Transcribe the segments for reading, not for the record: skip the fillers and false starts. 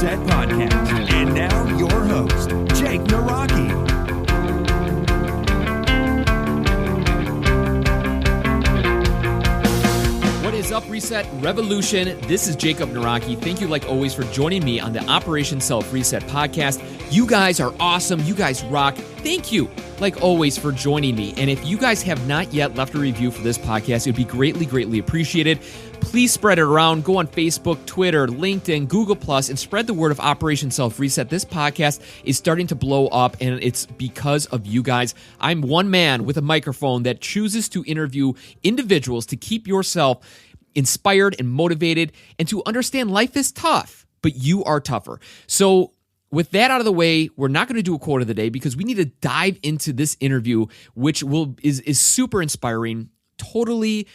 Reset Podcast. And now your host, Jake Naraki. What is up, Reset Revolution? This is Jacob Naraki. Thank you, like always, for joining me on the Operation Self Reset podcast. You guys are awesome. You guys rock. Thank you, like always, for joining me. And if you guys have not yet left a review for this podcast, it would be greatly, greatly appreciated. Please spread it around. Go on Facebook, Twitter, LinkedIn, Google+, and spread the word of Operation Self Reset. This podcast is starting to blow up, and it's because of you guys. I'm one man with a microphone that chooses to interview individuals to keep yourself inspired and motivated and to understand life is tough, but you are tougher. So with that out of the way, we're not going to do a quote of the day because we need to dive into this interview, which is super inspiring, totally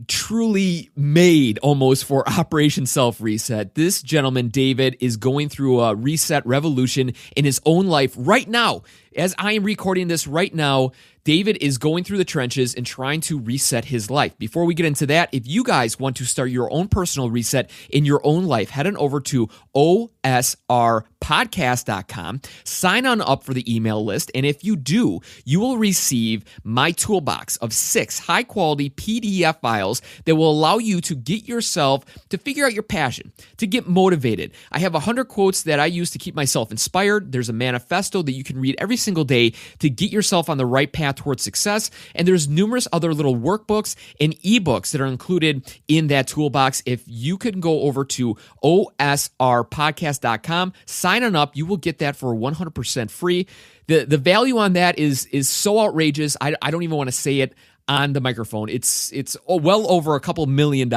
truly made almost for Operation Self Reset. This gentleman, David, is going through a reset revolution in his own life right now. As I am recording this right now, David is going through the trenches and trying to reset his life. Before we get into that, if you guys want to start your own personal reset in your own life, head on over to osrpodcast.com, sign on up for the email list, and if you do, you will receive my toolbox of 6 high-quality PDF files that will allow you to get yourself to figure out your passion, to get motivated. I have 100 quotes that I use to keep myself inspired. There's a manifesto that you can read every single day to get yourself on the right path towards success. And there's numerous other little workbooks and ebooks that are included in that toolbox. If you can go over to osrpodcast.com, sign on up, you will get that for 100% free. The value on that is so outrageous. I don't even want to say it on the microphone. It's well over a couple $1 million.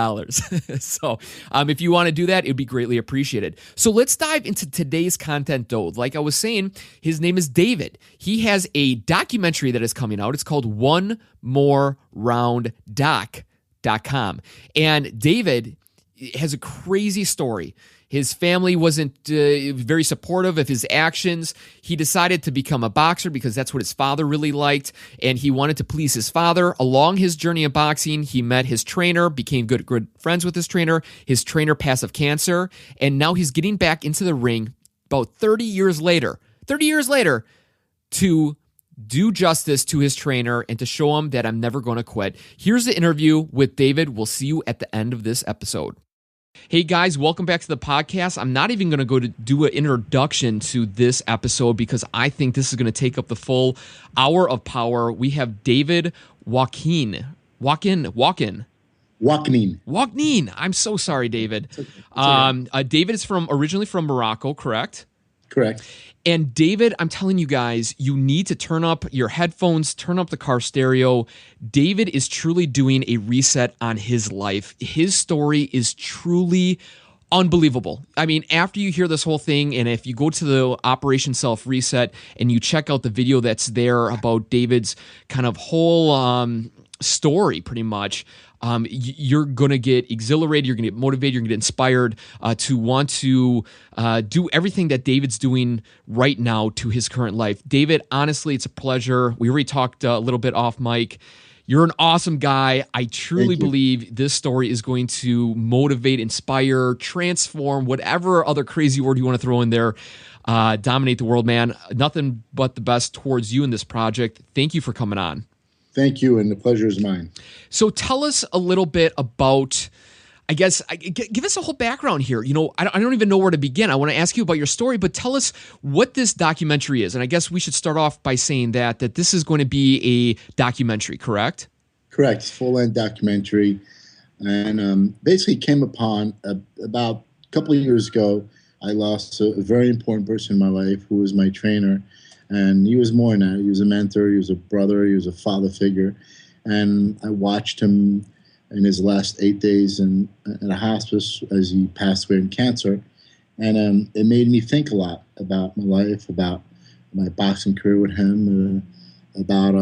So if you want to do that, it would be greatly appreciated. So let's dive into today's content, though. Like I was saying, his name is David. He has a documentary that is coming out. It's called One More Round Doc.com. And David has a crazy story. His family wasn't very supportive of his actions. He decided to become a boxer because that's what his father really liked, and he wanted to please his father. Along his journey of boxing, he met his trainer, became good friends with his trainer. His trainer passed of cancer, and now he's getting back into the ring about 30 years later, to do justice to his trainer and to show him that I'm never going to quit. Here's the interview with David. We'll see you at the end of this episode. Hey guys, welcome back to the podcast. I'm not even going to go to do an introduction to this episode because I think this is going to take up the full hour of power. We have David Wachneen. I'm so sorry, David. David is originally from Morocco, correct? Correct. And David, I'm telling you guys, you need to turn up your headphones, turn up the car stereo. David is truly doing a reset on his life. His story is truly unbelievable. I mean, after you hear this whole thing, and if you go to the Operation Self Reset and you check out the video that's there about David's kind of whole story, pretty much, you're going to get exhilarated, you're going to get motivated, you're going to get inspired to want to do everything that David's doing right now to his current life. David, honestly, it's a pleasure. We already talked a little bit off mic. You're an awesome guy. I truly believe this story is going to motivate, inspire, transform, whatever other crazy word you want to throw in there, dominate the world, man. Nothing but the best towards you in this project. Thank you for coming on. Thank you, and the pleasure is mine. So tell us a little bit about, I guess, give us a whole background here. You know, I don't even know where to begin. I want to ask you about your story, but tell us what this documentary is. And I guess we should start off by saying that this is going to be a documentary, correct? Correct. It's a full-length documentary. And basically came upon, about a couple of years ago, I lost a very important person in my life who was my trainer. And he was more than that. He was a mentor. He was a brother. He was a father figure. And I watched him in his last 8 days in a hospice as he passed away from cancer. And it made me think a lot about my life, about my boxing career with him, about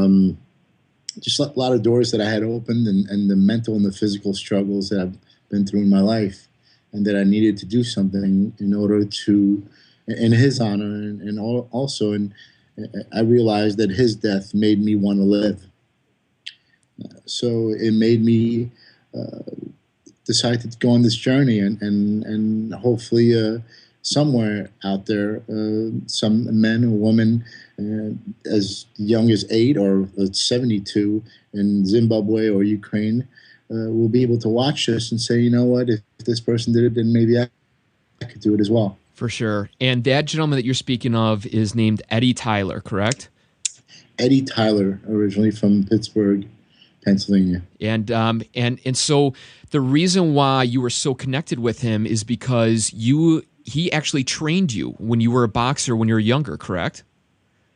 just a lot of doors that I had opened and the mental and the physical struggles that I've been through in my life, and that I needed to do something in order to, in his honor, and also I realized that his death made me want to live. So it made me decide to go on this journey and hopefully somewhere out there, some men or women as young as 8 or 72 in Zimbabwe or Ukraine will be able to watch this and say, you know what, if this person did it, then maybe I could do it as well. For sure. And that gentleman that you're speaking of is named Eddie Tyler, correct? Eddie Tyler, originally from Pittsburgh, Pennsylvania. And so the reason why you were so connected with him is because he actually trained you when you were a boxer when you were younger, correct?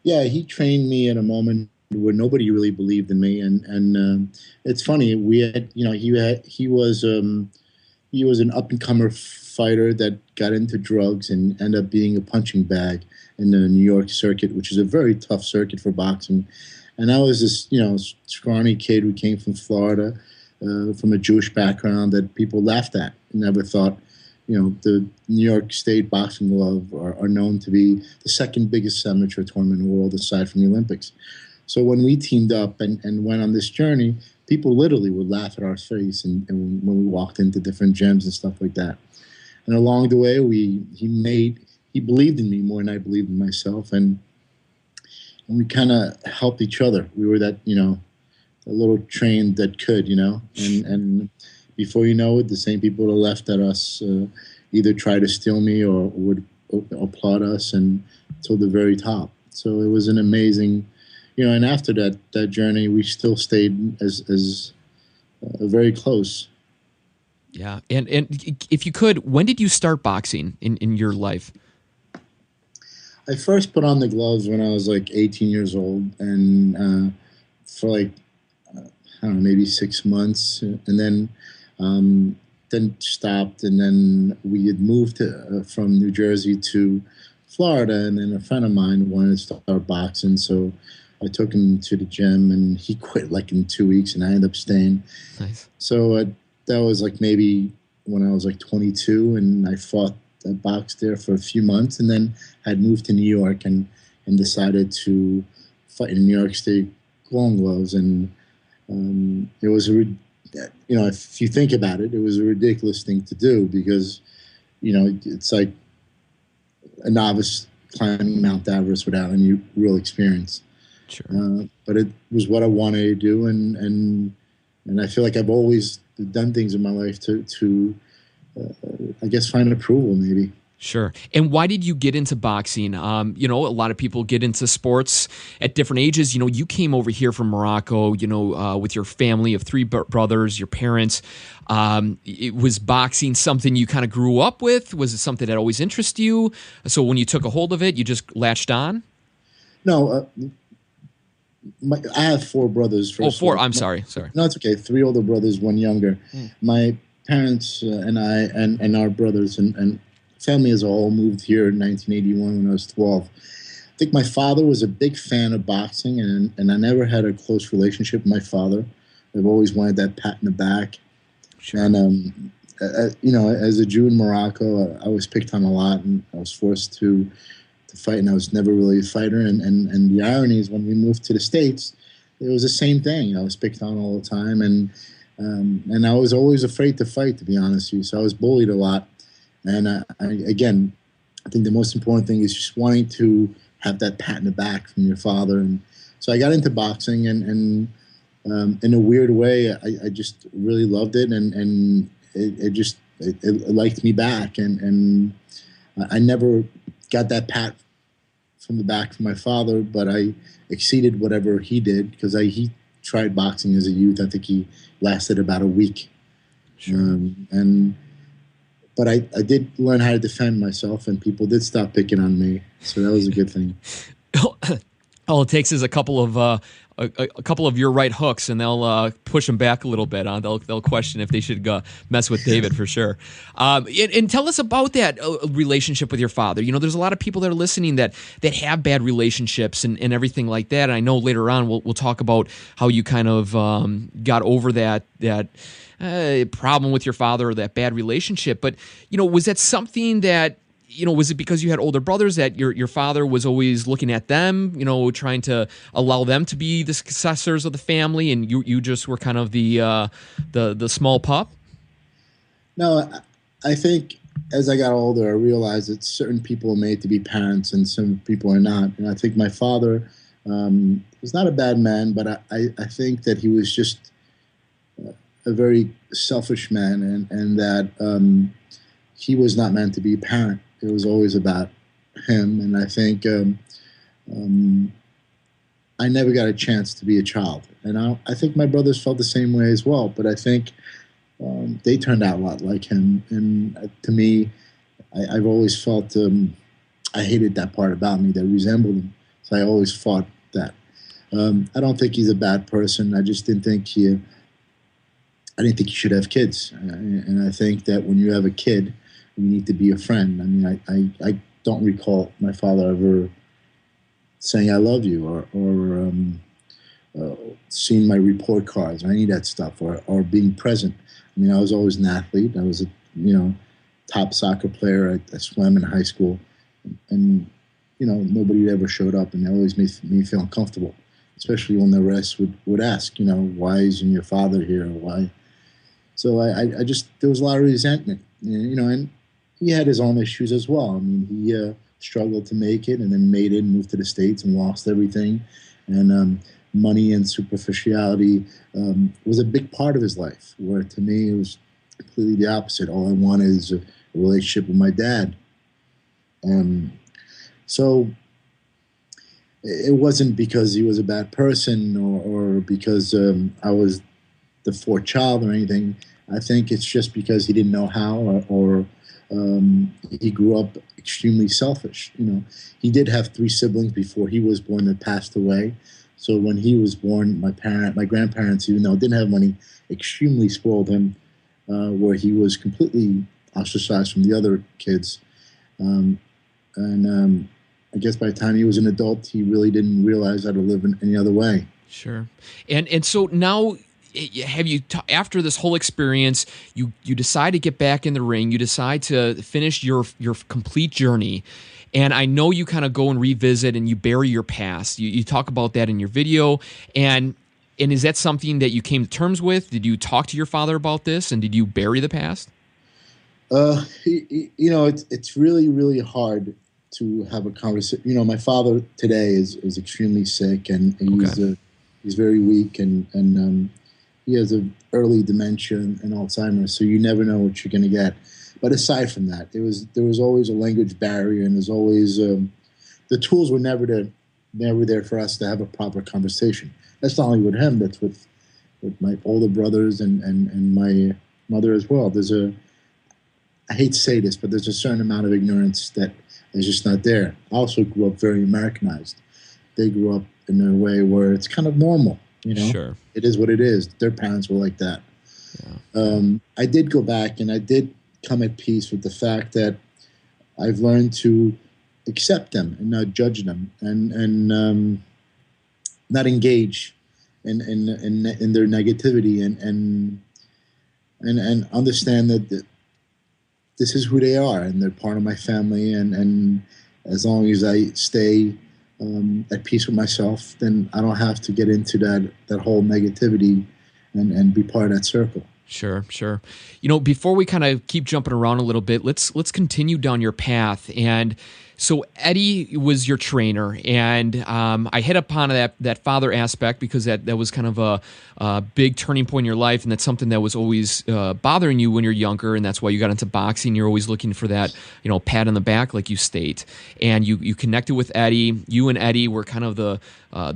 Yeah, he trained me at a moment where nobody really believed in me, and it's funny. We had, he was an up and comer fighter that got into drugs and ended up being a punching bag in the New York circuit, which is a very tough circuit for boxing. And I was this, scrawny kid who came from Florida, from a Jewish background that people laughed at. Never thought, the New York State Boxing Glove are known to be the second biggest amateur tournament in the world aside from the Olympics. So when we teamed up and went on this journey, people literally would laugh at our face and when we walked into different gyms and stuff like that. And along the way, he believed in me more than I believed in myself, and we kind of helped each other. We were that, a little train that could, and before you know it, the same people that left at us either try to steal me or would applaud us until the very top. So it was an amazing, and after that journey, we still stayed as very close. Yeah. And if you could, when did you start boxing in your life? I first put on the gloves when I was like 18 years old, and for like, I don't know, maybe 6 months, and then stopped, and then we had moved from New Jersey to Florida, and then a friend of mine wanted to start boxing, so I took him to the gym, and he quit like in 2 weeks, and I ended up staying. Nice. So that was like maybe when I was like 22, and I boxed there for a few months, and then I'd moved to New York and decided to fight in New York State Golden Gloves, and it was if you think about it, it was a ridiculous thing to do because, it's like a novice climbing Mount Everest without any real experience. Sure. But it was what I wanted to do, and I feel like I've always done things in my life to I guess find approval maybe. Sure. And why did you get into boxing? A lot of people get into sports at different ages. You came over here from Morocco, with your family of 3 brothers, your parents. Was boxing something you kind of grew up with? Was it something that always interested you? So when you took a hold of it, you just latched on? No, I have 4 brothers. First 4. I'm sorry. No, it's okay. 3 older brothers, 1 younger. My parents and I and our brothers and family as a whole moved here in 1981 when I was 12. I think my father was a big fan of boxing, and I never had a close relationship with my father. I've always wanted that pat in the back. Sure. And, as a Jew in Morocco, I was picked on a lot, and I was forced to fight, and I was never really a fighter. And the irony is when we moved to the States, it was the same thing. I was picked on all the time, and I was always afraid to fight, to be honest with you. So I was bullied a lot. And I think the most important thing is just wanting to have that pat in the back from your father. And so I got into boxing, and in a weird way, I just really loved it, and it liked me back. And I never got that pat from the back from my father, but I exceeded whatever he did because he tried boxing as a youth. I think he lasted about a week. Sure. But I did learn how to defend myself, and people did stop picking on me, so that was a good thing. All it takes is a couple of your right hooks, and they'll push them back a little bit. They'll question if they should mess with David for sure. And tell us about that relationship with your father. There's a lot of people that are listening that have bad relationships and everything like that. And I know later on we'll talk about how you kind of got over that problem with your father or that bad relationship. But was that something that was it because you had older brothers that your father was always looking at them, trying to allow them to be the successors of the family, and you just were kind of the small pup? No, I think as I got older, I realized that certain people are made to be parents and some people are not. And I think my father was not a bad man, but I think that he was just a very selfish man, and that he was not meant to be a parent. It was always about him. And I think I never got a chance to be a child. And I think my brothers felt the same way as well. But I think they turned out a lot like him. And to me, I've always felt I hated that part about me that resembled him. So I always fought that. I don't think he's a bad person. I just didn't think he should have kids. And I think that when you have a kid, you need to be a friend. I mean, I don't recall my father ever saying I love you or seeing my report cards or any of that stuff or being present. I mean, I was always an athlete. I was a top soccer player. I swam in high school, and nobody ever showed up, and that always made me feel uncomfortable, especially when the rest would ask, why isn't your father here? Why? So I just, there was a lot of resentment, and he had his own issues as well. I mean, he struggled to make it and then made it and moved to the States and lost everything. And money and superficiality was a big part of his life, where to me it was completely the opposite. All I wanted is a relationship with my dad. So it wasn't because he was a bad person or because I was the fourth child or anything. I think it's just because he didn't know how or he grew up extremely selfish. He did have 3 siblings before he was born that passed away. So when he was born, my grandparents, even though didn't have money, extremely spoiled him, where he was completely ostracized from the other kids. I guess by the time he was an adult, he really didn't realize how to live in any other way. Sure. And so now, have you after this whole experience, you decide to get back in the ring, you decide to finish your complete journey, and I know you kind of go and revisit and you bury your past. You talk about that in your video, and is that something that you came to terms with? Did you talk to your father about this, and did you bury the past? It's really, really hard to have a conversation. My father today is extremely sick, and he's very weak, and he has an early dementia and Alzheimer's, so you never know what you're going to get. But aside from that, there was always a language barrier, and there's always the tools were never there for us to have a proper conversation. That's not only with him, that's with my older brothers and my mother as well. I hate to say this, but there's a certain amount of ignorance that is just not there. I also grew up very Americanized. They grew up in a way where it's kind of normal. Sure. It is what it is. Their parents were like that. Yeah. I did go back and I did come at peace with the fact that I've learned to accept them and not judge them and not engage in their negativity and understand that this is who they are and they're part of my family, and as long as I stay at peace with myself, then I don't have to get into that whole negativity and be part of that circle. Sure. Before we kind of keep jumping around a little bit, let's continue down your path. And so Eddie was your trainer, and I hit upon that father aspect because that was kind of a big turning point in your life, and that's something that was always bothering you when you're younger, and that's why you got into boxing. You're always looking for that, pat on the back, like you state. And you connected with Eddie. You and Eddie were kind of the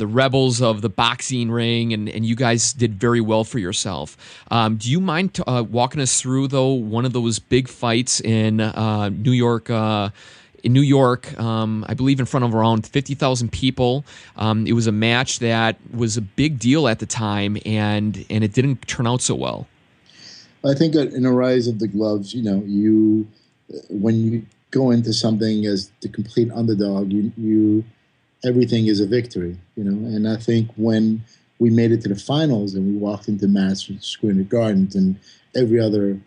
rebels of the boxing ring, and you guys did very well for yourself. Do you mind walking us through, though, one of those big fights in New York? I believe in front of around 50,000 people. It was a match that was a big deal at the time, and it didn't turn out so well. I think in the rise of the gloves, when you go into something as the complete underdog, everything is a victory, And I think when we made it to the finals and we walked into Madison Square Gardens, and every other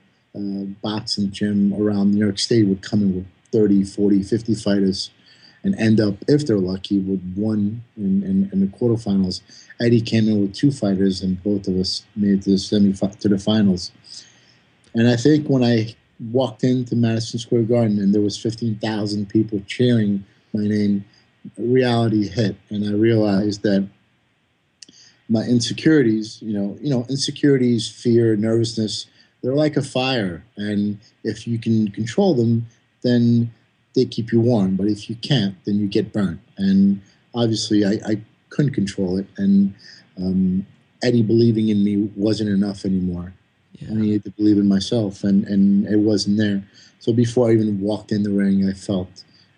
boxing gym around New York State would come in with 30, 40, 50 fighters and end up, if they're lucky, with one in the quarterfinals. Eddie came in with 2 fighters, and both of us made it to the finals. And I think when I walked into Madison Square Garden and there was 15,000 people cheering my name, reality hit, and I realized that my insecurities, insecurities, fear, nervousness, they're like a fire, and if you can control them, then they keep you warm. But if you can't, then you get burnt. And obviously, I couldn't control it, and Eddie believing in me wasn't enough anymore. Yeah. I needed to believe in myself, and it wasn't there. So before I even walked in the ring,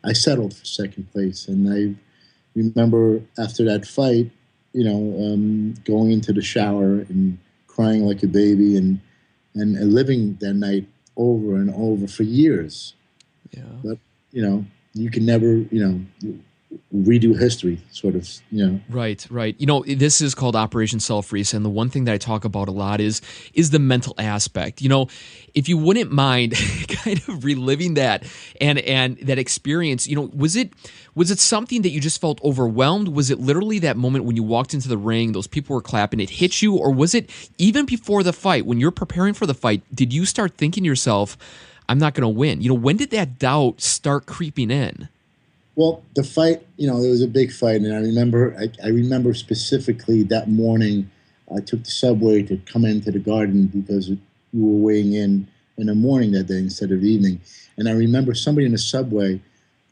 I settled for second place. And I remember after that fight, going into the shower and crying like a baby and living that night over and over for years. Yeah. But, you can never, redo history, sort of, Right. This is called Operation Self-Reset, and the one thing that I talk about a lot is the mental aspect. If you wouldn't mind kind of reliving that and that experience, was it something that you just felt overwhelmed? Was it literally that moment when you walked into the ring, those people were clapping, it hit you? Or was it even before the fight, when you're preparing for the fight, did you start thinking to yourself, I'm not going to win? When did that doubt start creeping in? Well, the fight, it was a big fight, and I remember specifically that morning, I took the subway to come into the Garden because we were weighing in the morning that day instead of the evening, and I remember somebody in the subway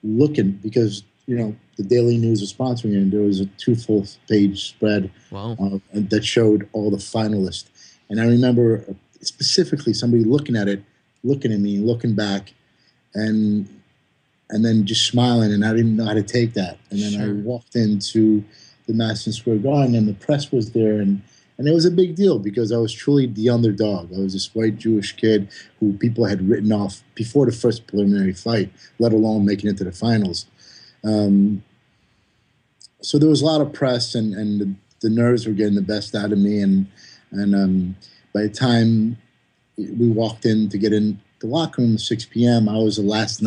looking because the Daily News was sponsoring it, and there was a 2 full-page spread. Wow. That showed all the finalists, and I remember specifically somebody looking at it, looking at me, looking back, and then just smiling, and I didn't know how to take that. And then Sure. I walked into the Madison Square Garden, and the press was there, and it was a big deal because I was truly the underdog. I was this white Jewish kid who people had written off before the first preliminary fight, let alone making it to the finals. So there was a lot of press, and the nerves were getting the best out of me, and by the time we walked in to get in the locker room at 6 p.m., I was the last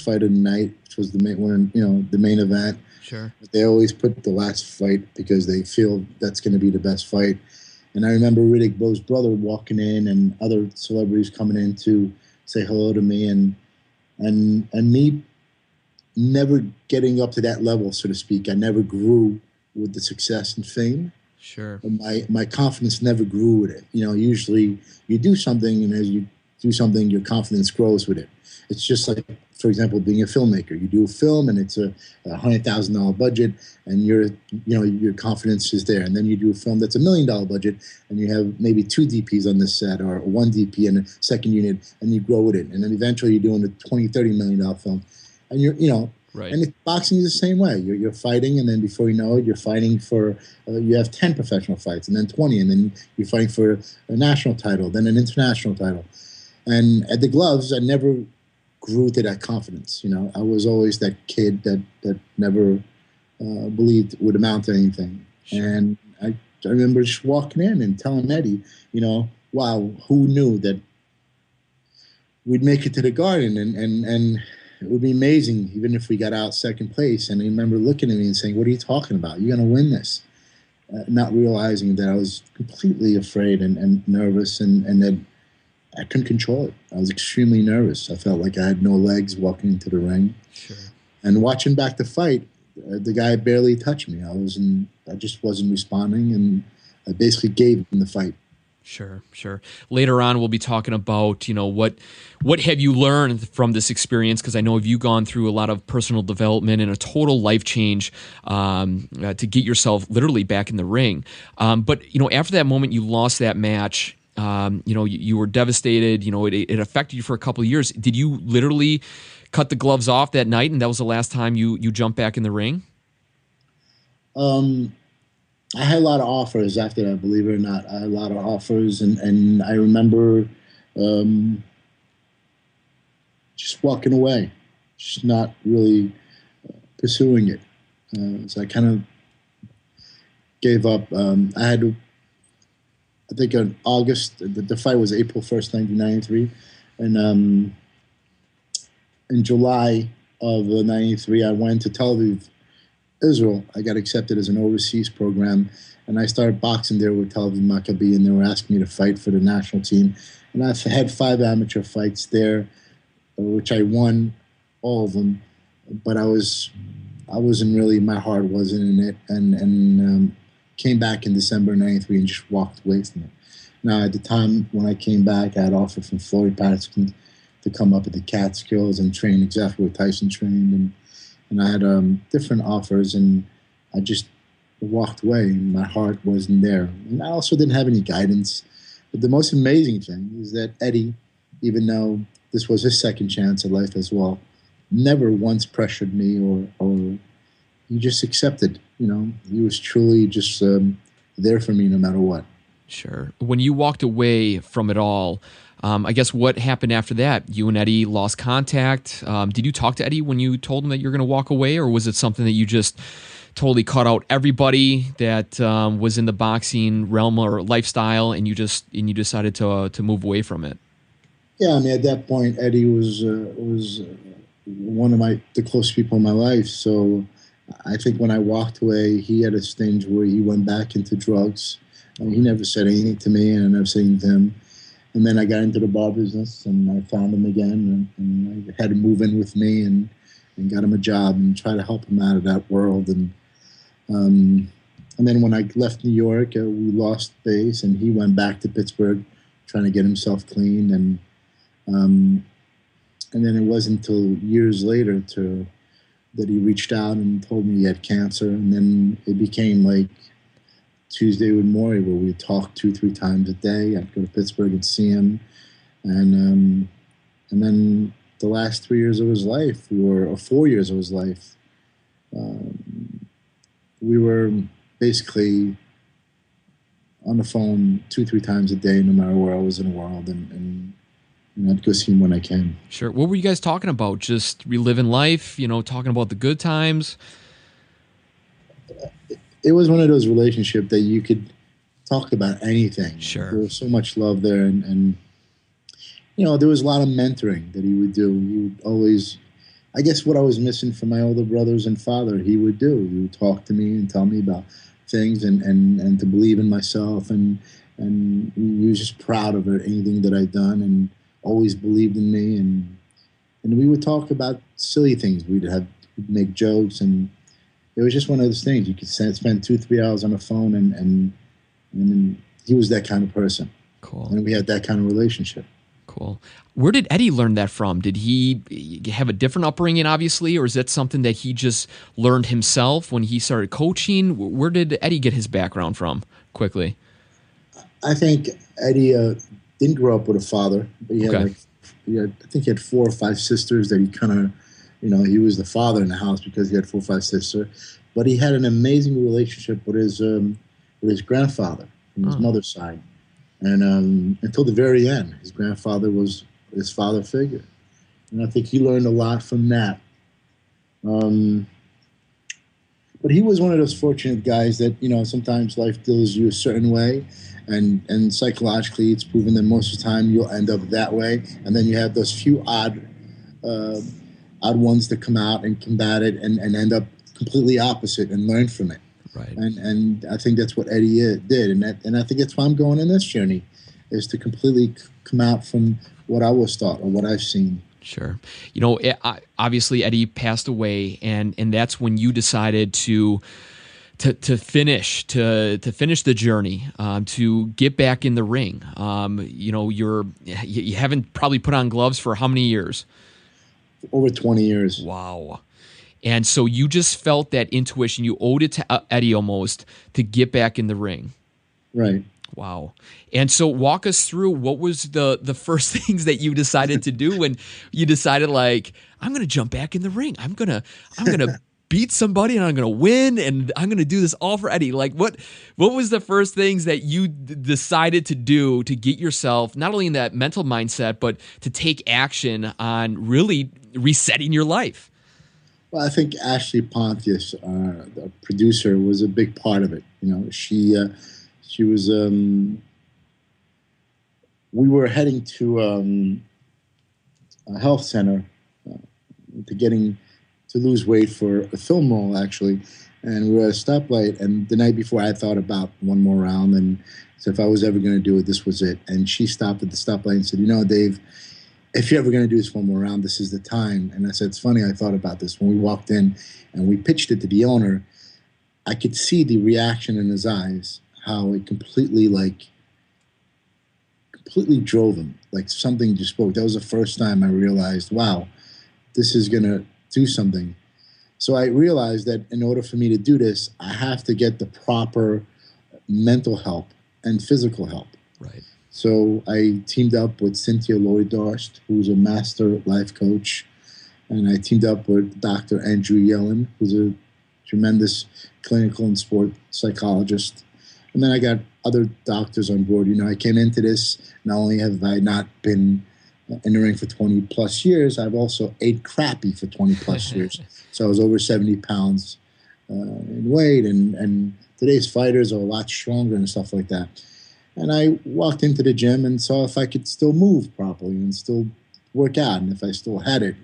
fight of the night, which was the main event. Sure. But they always put the last fight because they feel that's going to be the best fight. And I remember Riddick Bowe's brother walking in and other celebrities coming in to say hello to me, and me never getting up to that level, so to speak. I never grew with the success and fame. Sure. My confidence never grew with it. Usually you do something, and as you do something, your confidence grows with it. It's just like, for example, being a filmmaker. You do a film, and it's a $100,000 budget, and your confidence is there. And then you do a film that's $1 million budget, and you have maybe 2 DPs on the set, or 1 DP and a second unit, and you grow with it. And then eventually you're doing a $20-30 million film, and Right. And boxing is the same way. You're fighting, and then before you know it, you're fighting for. You have 10 professional fights, and then 20, and then you're fighting for a national title, then an international title. And at the gloves, I never grew to that confidence. I was always that kid that never believed would amount to anything. Sure. And I remember just walking in and telling Eddie, wow, who knew that we'd make it to the Garden, and it would be amazing even if we got out second place. And I remember looking at me and saying, what are you talking about? You're going to win this. Not realizing that I was completely afraid and nervous, and that I couldn't control it. I was extremely nervous. I felt like I had no legs walking into the ring. Sure. And watching back the fight, the guy barely touched me. I just wasn't responding, and I basically gave him the fight. Sure. Later on, we'll be talking about, what have you learned from this experience? Because I know you've gone through a lot of personal development and a total life change to get yourself literally back in the ring. But after that moment, you lost that match. You were devastated. It affected you for a couple of years. Did you literally cut the gloves off that night, and that was the last time you jumped back in the ring? I had a lot of offers after that, believe it or not. I had a lot of offers, and I remember just walking away, just not really pursuing it. So I kind of gave up. I think in August, the fight was April 1st, 1993. And in July of 93, I went to Tel Aviv, Israel. I got accepted as an overseas program, and I started boxing there with Tel Aviv Maccabi, and they were asking me to fight for the national team. And I've had 5 amateur fights there, which I won all of them. But I wasn't really, my heart wasn't in it, and came back in December '93 and just walked away from it. Now, at the time when I came back, I had offer from Floyd Patterson to come up at the Catskills and train exactly where Tyson trained, and I had different offers, and I just walked away. My heart wasn't there, and I also didn't have any guidance. But the most amazing thing is that Eddie, even though this was his second chance at life as well, never once pressured me, or he just accepted. He was truly just there for me no matter what. Sure. When you walked away from it all, I guess what happened after that? You and Eddie lost contact. Did you talk to Eddie when you told him that you're going to walk away, or was it something that you just totally cut out everybody that was in the boxing realm or lifestyle, and you decided to move away from it? Yeah, I mean, at that point, Eddie was one of the close people in my life. So I think when I walked away, he had a stage where he went back into drugs. He never said anything to me, and I never said anything to him. And then I got into the bar business, and I found him again, and I had him move in with me and got him a job and try to help him out of that world. And then when I left New York, we lost base, and he went back to Pittsburgh trying to get himself clean. And then it wasn't until years later that he reached out and told me he had cancer. And then it became like Tuesday with Maury, where we'd talk 2-3 times a day. I'd go to Pittsburgh and see him. And then the last 3 years of his life, or 4 years of his life, we were basically on the phone 2-3 times a day, no matter where I was in the world, and I'd go see him when I can. Sure. What were you guys talking about? Just reliving life, talking about the good times? It was one of those relationships that you could talk about anything. Sure. There was so much love there, and there was a lot of mentoring that he would do. He would always, I guess what I was missing from my older brothers and father, he would do. He would talk to me and tell me about things and to believe in myself, and he was just proud of anything that I'd done, and always believed in me, and we would talk about silly things. We'd make jokes, and it was just one of those things. You could spend 2-3 hours on the phone, and he was that kind of person. Cool. And we had that kind of relationship. Cool. Where did Eddie learn that from? Did he have a different upbringing, obviously, or is that something that he just learned himself when he started coaching? Where did Eddie get his background from, quickly? I think Eddie didn't grow up with a father. But he had I think he had 4 or 5 sisters that he kind of, he was the father in the house because he had 4 or 5 sisters. But he had an amazing relationship with his grandfather from his mother's side. And until the very end, his grandfather was his father figure. And I think he learned a lot from that. But he was one of those fortunate guys that, sometimes life deals you a certain way. And psychologically, it's proven that most of the time you'll end up that way. And then you have those few odd ones that come out and combat it and end up completely opposite and learn from it. Right. And I think that's what Eddie did. And I think that's why I'm going in this journey, is to completely come out from what I was taught or what I've seen. Sure. Obviously Eddie passed away, and that's when you decided to finish the journey, to get back in the ring. You haven't probably put on gloves for how many years? Over 20 years. Wow. And so you just felt that intuition. You owed it to Eddie almost to get back in the ring. Right. Wow. And so walk us through, what was the first things that you decided to do when you decided, like, I'm going to jump back in the ring. I'm going to beat somebody and I'm going to win, and I'm going to do this all for Eddie. Like, what was the first things that you decided to do to get yourself not only in that mental mindset, but to take action on really resetting your life? Well, I think Ashley Pontius, the producer, was a big part of it. She was. We were heading to a health center to getting to lose weight for a film role, actually. And we were at a stoplight, and the night before I thought about one more round, and so if I was ever going to do it, this was it. And she stopped at the stoplight and said, Dave, if you're ever going to do this one more round, this is the time. And I said, it's funny, I thought about this. When we walked in and we pitched it to the owner, I could see the reaction in his eyes, how it completely drove him. Like something just spoke. That was the first time I realized, wow, this is going to do something. So I realized that in order for me to do this, I have to get the proper mental help and physical help. Right. So I teamed up with Cynthia Lloyd-Darst, who's a master life coach, and I teamed up with Dr. Andrew Yellen, who's a tremendous clinical and sport psychologist. And then I got other doctors on board. I came into this, not only have I not been in the ring for 20 plus years, I've also ate crappy for 20 plus years. So I was over 70 pounds in weight, and today's fighters are a lot stronger and stuff like that. And I walked into the gym and saw if I could still move properly and still work out, and if I still had it,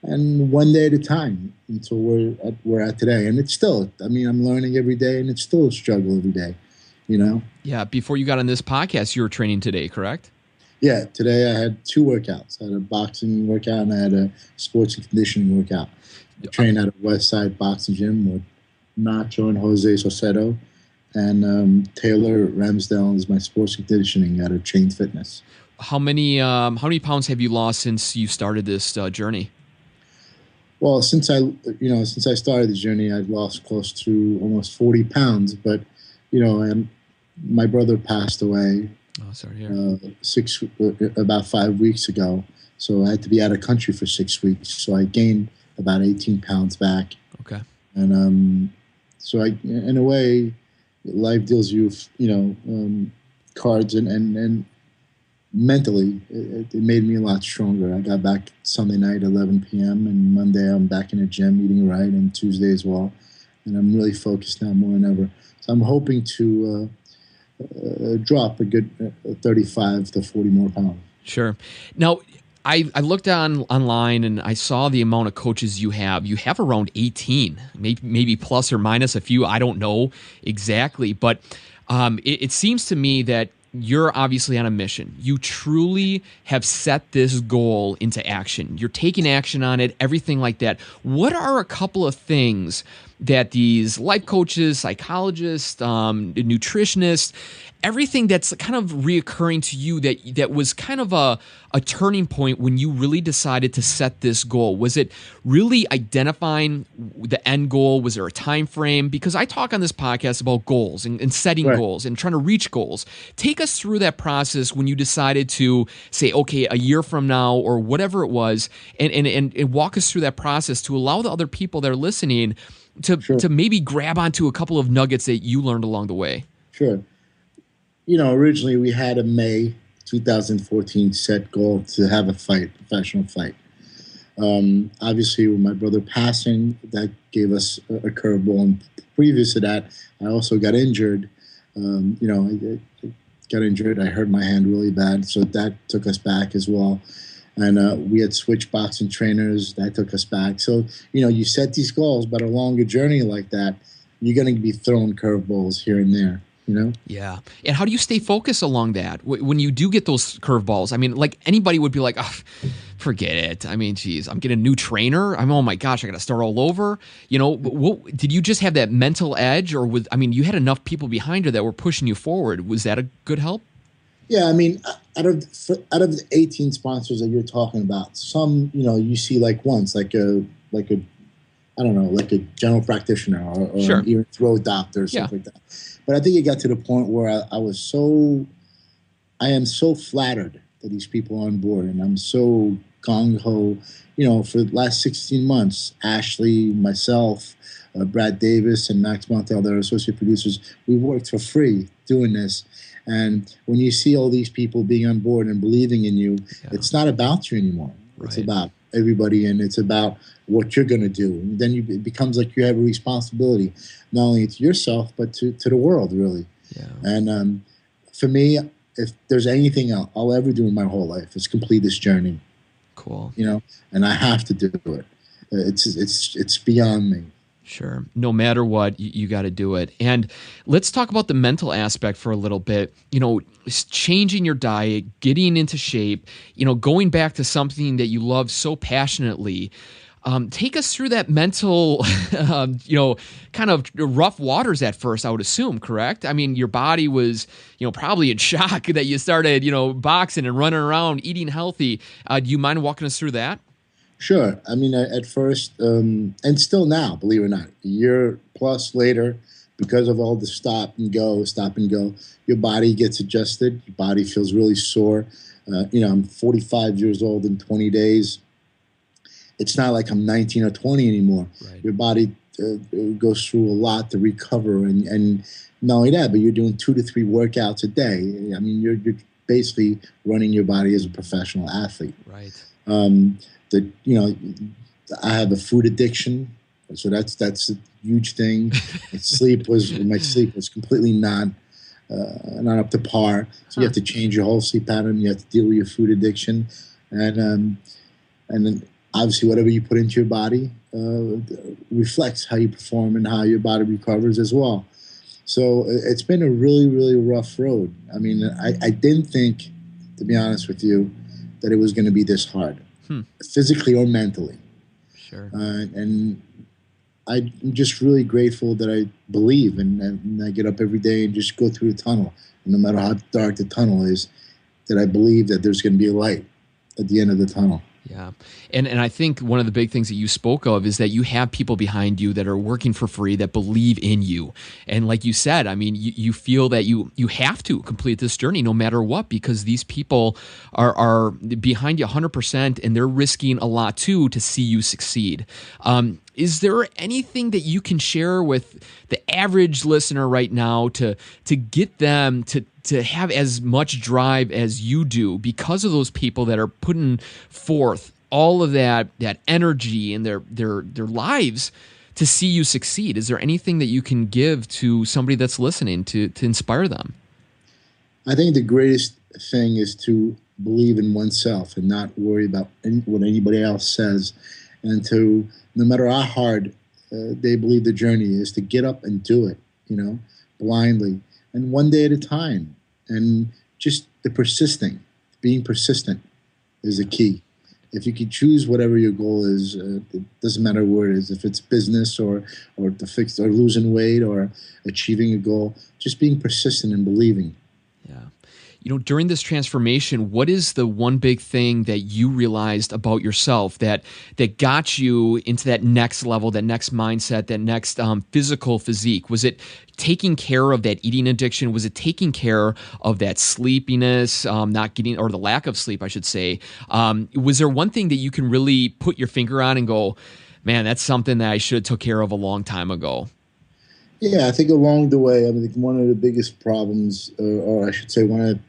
And one day at a time until we're at today. And it's still, I'm learning every day, and it's still a struggle every day, Yeah, before you got on this podcast, you were training today, correct? Yeah, today I had 2 workouts. I had a boxing workout and I had a sports and conditioning workout. I trained at a West Side boxing gym with Nacho and Jose Soseto. And Taylor Ramsdale is my sports conditioning out of Chain Fitness. How many pounds have you lost since you started this journey? Well, since I started the journey, I've lost close to almost 40 pounds. But my brother passed away. Oh, sorry. Yeah. About 5 weeks ago. So I had to be out of country for 6 weeks. So I gained about 18 pounds back. Okay. And so I, in a way, life deals you, cards, and mentally, it made me a lot stronger. I got back Sunday night, 11 p.m., and Monday I'm back in the gym eating right, and Tuesday as well. And I'm really focused now more than ever. So I'm hoping to drop a good 35 to 40 more pounds. Sure. Now, I looked online and I saw the amount of coaches you have. You have around 18, maybe plus or minus a few. I don't know exactly, but it seems to me that you're obviously on a mission. You truly have set this goal into action. You're taking action on it, everything like that. What are a couple of things that these life coaches, psychologists, nutritionists, everything that's kind of reoccurring to you that was kind of a turning point when you really decided to set this goal? Was it really identifying the end goal? Was there a time frame? Because I talk on this podcast about goals and setting goals and trying to reach goals. Take us through that process when you decided to say, okay, a year from now or whatever it was, and walk us through that process to allow the other people that are listening to maybe grab onto a couple of nuggets that you learned along the way. Sure. Originally we had a May 2014 set goal to have a professional fight. Obviously, with my brother passing, that gave us a curveball. And previous to that, I also got injured. I got injured. I hurt my hand really bad, so that took us back as well. And we had switched boxing trainers. That took us back. So, you set these goals, but a longer journey like that, you're going to be throwing curveballs here and there. Yeah. And how do you stay focused along that when you do get those curveballs? I mean, like anybody would be like, oh, forget it. I mean, geez, I'm getting a new trainer. Oh my gosh, I got to start all over. Did you just have that mental edge, or you had enough people behind you that were pushing you forward? Was that a good help? Yeah, out of the 18 sponsors that you're talking about, some you see like once, like a I don't know, like a general practitioner or sure. an ear and throat doctor or something like that. But I think it got to the point where I am so flattered that these people are on board, and I'm so gung-ho. For the last 16 months, Ashley, myself, Brad Davis, and Max Montel, their associate producers, we've worked for free doing this. And when you see all these people being on board and believing in you, it's not about you anymore. Right. It's about everybody, and it's about what you're going to do. And then it becomes like you have a responsibility, not only to yourself, but to the world, really. Yeah. And for me, if there's anything I'll ever do in my whole life, is complete this journey. Cool. And I have to do it. it's beyond me. Sure. No matter what, you got to do it. And let's talk about the mental aspect for a little bit. Changing your diet, getting into shape, going back to something that you love so passionately. Take us through that mental, kind of rough waters at first, I would assume, correct? I mean, your body was, probably in shock that you started, boxing and running around, eating healthy. Do you mind walking us through that? Sure. I mean, at first, and still now, believe it or not, a year plus later, because of all the stop and go, your body gets adjusted. Your body feels really sore. I'm 45 years old in 20 days. It's not like I'm 19 or 20 anymore. Right. Your body goes through a lot to recover. And not only that, but you're doing 2 to 3 workouts a day. I mean, you're basically running your body as a professional athlete. Right. I have a food addiction, so that's a huge thing. My sleep was completely not up to par. So you have to change your whole sleep pattern. You have to deal with your food addiction, and then obviously whatever you put into your body reflects how you perform and how your body recovers as well. So it's been a really, really rough road. I mean, I didn't think, to be honest with you, that it was going to be this hard. Physically or mentally. Sure. And I'm just really grateful that I believe and I get up every day and just go through the tunnel. And no matter how dark the tunnel is, that I believe that there's going to be a light at the end of the tunnel. Yeah. And I think one of the big things that you spoke of is that you have people behind you that are working for free that believe in you. And like you said, I mean, you feel that you have to complete this journey no matter what, because these people are behind you 100% and they're risking a lot too to see you succeed. Is there anything that you can share with the average listener right now to get them to have as much drive as you do because of those people that are putting forth all of that energy in their lives to see you succeed? Is there anything that you can give to somebody that's listening to inspire them? I think the greatest thing is to believe in oneself and not worry about what anybody else says, and to, no matter how hard they believe the journey is, to get up and do it, blindly and one day at a time. And just being persistent is the key. If you can choose whatever your goal is, it doesn't matter where it is, if it's business or to fix or losing weight or achieving a goal, just being persistent and believing. Yeah. During this transformation, what is the one big thing that you realized about yourself that got you into that next level, that next mindset, that next physical physique? Was it taking care of that eating addiction? Was it taking care of that sleepiness, not getting, or the lack of sleep, I should say? Was there one thing that you can really put your finger on and go, man, that's something that I should have took care of a long time ago? Yeah, I think along the way, I think one of the biggest problems, or I should say one of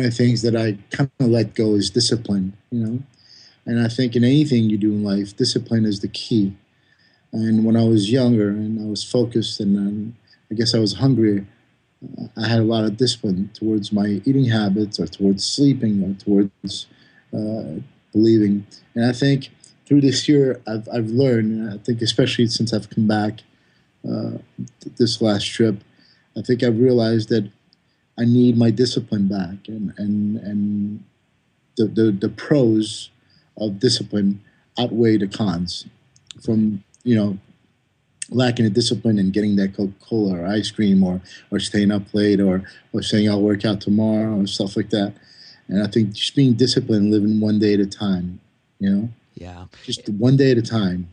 the things that I kind of let go is discipline, And I think in anything you do in life, discipline is the key. And when I was younger and I was focused and I guess I was hungry, I had a lot of discipline towards my eating habits or towards sleeping or towards believing. And I think through this year, I've learned, and I think especially since I've come back this last trip, I think I've realized that I need my discipline back, and the pros of discipline outweigh the cons. From lacking the discipline and getting that Coca-Cola or ice cream or staying up late or saying I'll work out tomorrow or stuff like that. And I think just being disciplined, living one day at a time, Yeah. Just one day at a time.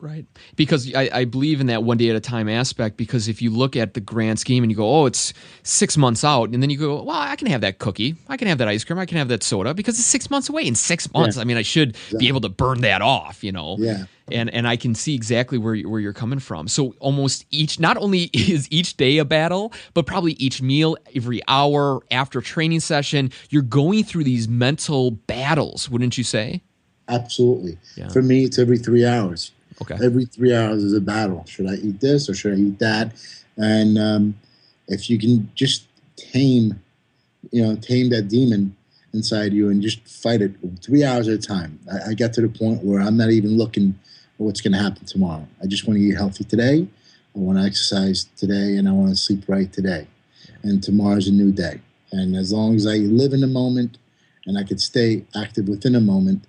Right. Because I believe in that one day at a time aspect, because if you look at the grand scheme and you go, oh, it's 6 months out, and then you go, well, I can have that cookie, I can have that ice cream, I can have that soda, because it's 6 months away. In 6 months, I mean, I should be able to burn that off, Yeah. And I can see exactly where you're coming from. So almost not only is each day a battle, but probably each meal, every hour, after training session, you're going through these mental battles, wouldn't you say? Absolutely. Yeah. For me, it's every 3 hours. Okay. Every 3 hours is a battle. Should I eat this or should I eat that? And if you can just tame that demon inside you and just fight it 3 hours at a time. I got to the point where I'm not even looking at what's going to happen tomorrow. I just want to eat healthy today. I want to exercise today, and I want to sleep right today. And tomorrow's a new day. And as long as I live in the moment and I could stay active within a moment,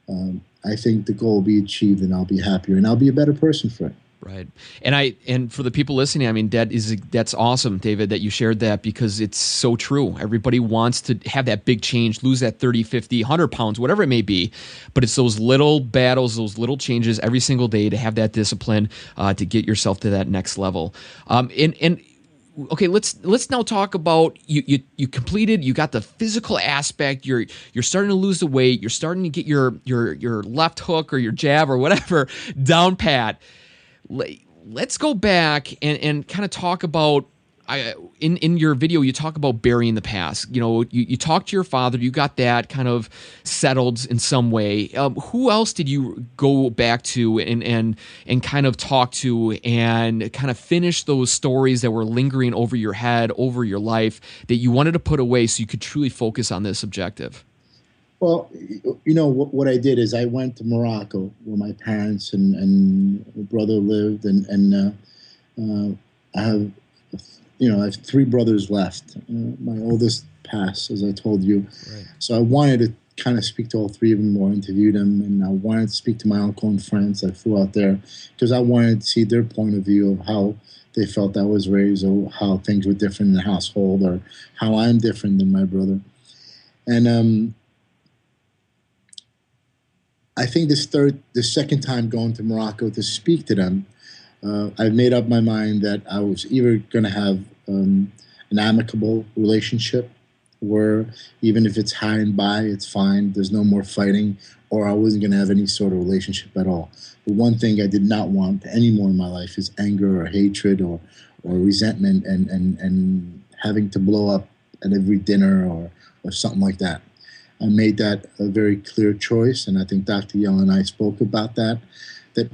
I think the goal will be achieved, and I'll be happier, and I'll be a better person for it. Right. And for the people listening, I mean, that's awesome, David, that you shared that, because it's so true. Everybody wants to have that big change, lose that 30, 50, 100 pounds, whatever it may be. But it's those little battles, those little changes every single day to have that discipline to get yourself to that next level. Okay, let's now talk about you completed. You got the physical aspect. You're starting to lose the weight. You're starting to get your left hook or your jab or whatever down pat. Let's go back and kind of talk about, in your video, you talk about burying the past. You know, you talked to your father, you got that kind of settled in some way. Who else did you go back to and kind of talk to and kind of finish those stories that were lingering over your head, over your life, that you wanted to put away so you could truly focus on this objective? Well, you know, what I did is I went to Morocco where my parents and brother lived, and I have 3 brothers left. My oldest passed, as I told you. Right. So I wanted to kind of speak to all 3 of them or interview them, and I wanted to speak to my uncle and friends. I flew out there because I wanted to see their point of view of how they felt I was raised, or how things were different in the household, or how I'm different than my brother. And I think the second time going to Morocco to speak to them, I made up my mind that I was either going to have an amicable relationship, where even if it's high and by, it's fine, there's no more fighting, or I wasn't going to have any sort of relationship at all. But one thing I did not want anymore in my life is anger or hatred or resentment and having to blow up at every dinner or something like that. I made that a very clear choice, and I think Dr. Young and I spoke about that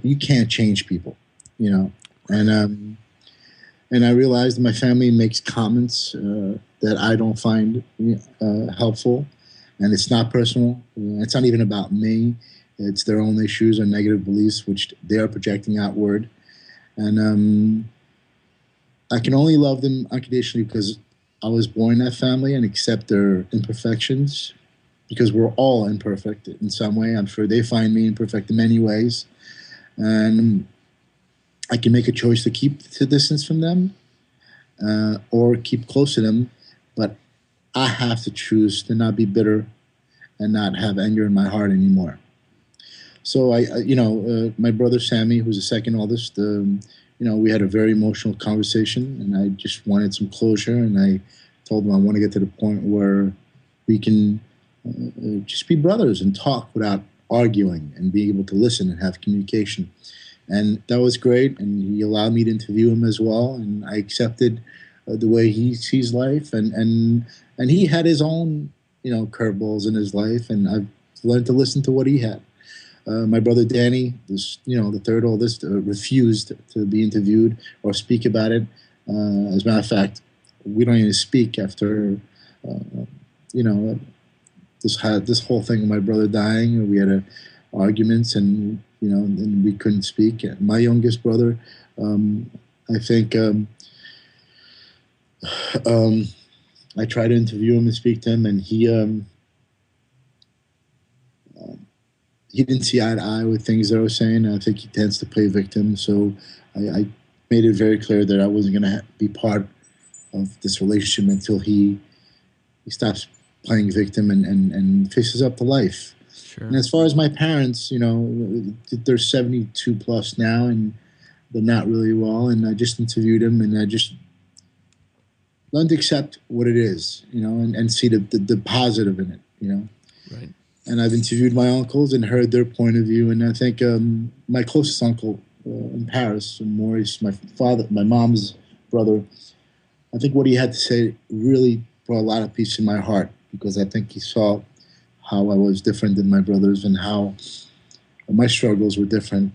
you can't change people, you know. And I realized my family makes comments that I don't find helpful, and it's not personal. It's not even about me. It's their own issues or negative beliefs, which they are projecting outward. And I can only love them unconditionally because I was born in that family, and accept their imperfections, because we're all imperfect in some way. I'm sure they find me imperfect in many ways. And I can make a choice to keep the distance from them or keep close to them. But I have to choose to not be bitter and not have anger in my heart anymore. So my brother Sammy, who's the second oldest, we had a very emotional conversation, and I just wanted some closure. And I told him I want to get to the point where we can just be brothers and talk without arguing, and being able to listen and have communication. And that was great, and he allowed me to interview him as well, and I accepted the way he sees life, and he had his own curveballs in his life, and I've learned to listen to what he had. My brother Danny, the third oldest, refused to be interviewed or speak about it. As a matter of fact, we don't even speak after this whole thing of my brother dying. We had arguments, and and we couldn't speak. My youngest brother, I think I tried to interview him and speak to him, and he didn't see eye to eye with things that I was saying. I think he tends to play victim, so I made it very clear that I wasn't going to be part of this relationship until he stops playing victim and faces up to life. Sure. And as far as my parents, they're 72 plus now, and they're not really well. And I just interviewed them, and I just learned to accept what it is, and see the positive in it, Right. And I've interviewed my uncles and heard their point of view. And I think my closest uncle in Paris, Maurice, my mom's brother, I think what he had to say really brought a lot of peace in my heart, because I think he saw how I was different than my brothers and how my struggles were different.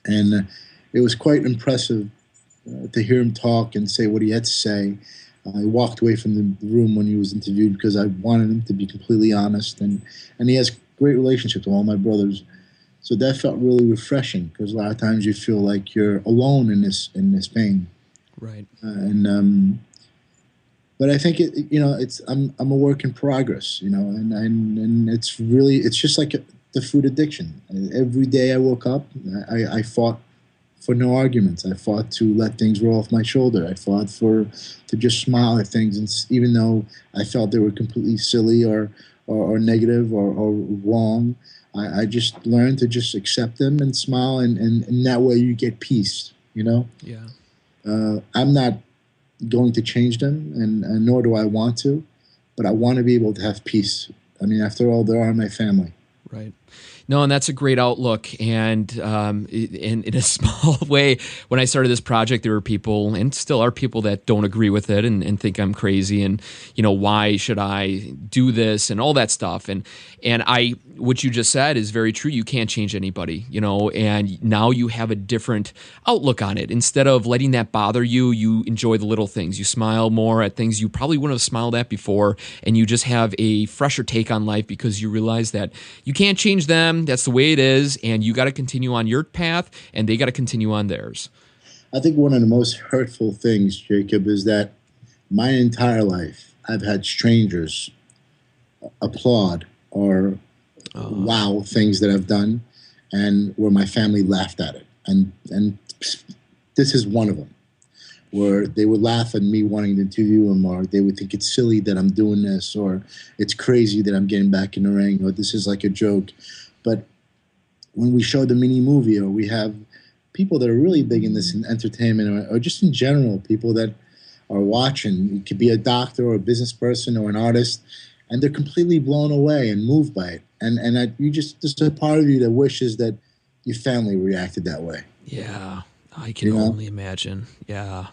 And it was quite impressive to hear him talk and say what he had to say. I walked away from the room when he was interviewed because I wanted him to be completely honest, and he has great relationships with all my brothers. So that felt really refreshing because a lot of times you feel like you're alone in this pain. Right. But I think I'm a work in progress, and it's just like the food addiction. Every day I woke up, I fought for no arguments. I fought to let things roll off my shoulder. I fought to just smile at things, and even though I felt they were completely silly or negative or wrong, I just learned to just accept them and smile, and that way you get peace. Yeah. I'm not going to change them, and nor do I want to, but I want to be able to have peace. I mean, after all, they are my family. Right. No, and that's a great outlook. And in a small way, when I started this project, there were people, and still are people, that don't agree with it and think I'm crazy, and why should I do this and all that stuff. And what you just said is very true. You can't change anybody, and now you have a different outlook on it. Instead of letting that bother you, you enjoy the little things. You smile more at things you probably wouldn't have smiled at before, and you just have a fresher take on life because you realize that you can't change them. That's the way it is, and you got to continue on your path, and they got to continue on theirs. I think one of the most hurtful things, Jacob, is that my entire life I've had strangers applaud or wow things that I've done, and where my family laughed at it. And this is one of them, where they would laugh at me wanting to interview him, or they would think it's silly that I'm doing this, or it's crazy that I'm getting back in the ring, or this is like a joke. But when we show the mini movie, or we have people that are really big in this in entertainment, or just in general, people that are watching, it could be a doctor or a business person or an artist, and they're completely blown away and moved by it. And there's a part of you that wishes that your family reacted that way. Yeah, I can only imagine. Yeah.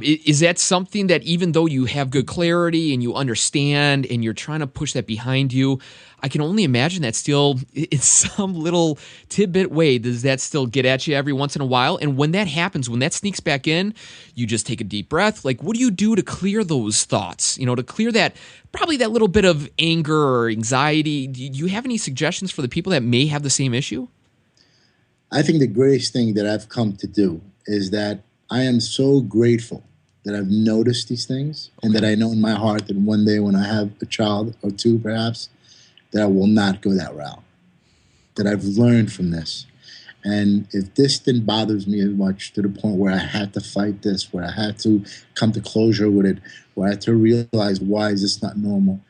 Is that something that, even though you have good clarity and you understand and you're trying to push that behind you, I can only imagine that still, in some little tidbit way, does that still get at you every once in a while? And when that happens, when that sneaks back in, you just take a deep breath. Like, what do you do to clear those thoughts? To clear that, probably that little bit of anger or anxiety. Do you have any suggestions for the people that may have the same issue? I think the greatest thing that I've come to do is that I am so grateful that I've noticed these things, and that I know in my heart that one day when I have a child or two, perhaps, that I will not go that route, that I've learned from this. And if this then bothers me as much to the point where I had to fight this, where I had to come to closure with it, where I had to realize, why is this not normal?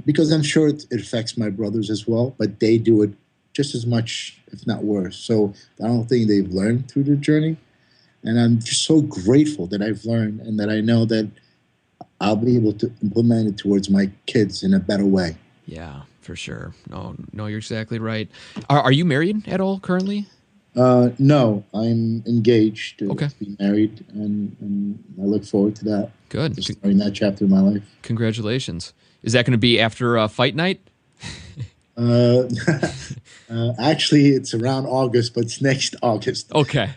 Because I'm sure it affects my brothers as well, but they do it just as much, if not worse. So I don't think they've learned through the journey. And I'm just so grateful that I've learned, and that I know that I'll be able to implement it towards my kids in a better way. Yeah, for sure. No, you're exactly right. Are you married at all currently? No, I'm engaged to Okay. be married, and I look forward to that. Good. To starting that chapter of my life. Congratulations. Is that going to be after fight night? Actually, it's around August, but it's next August. Okay.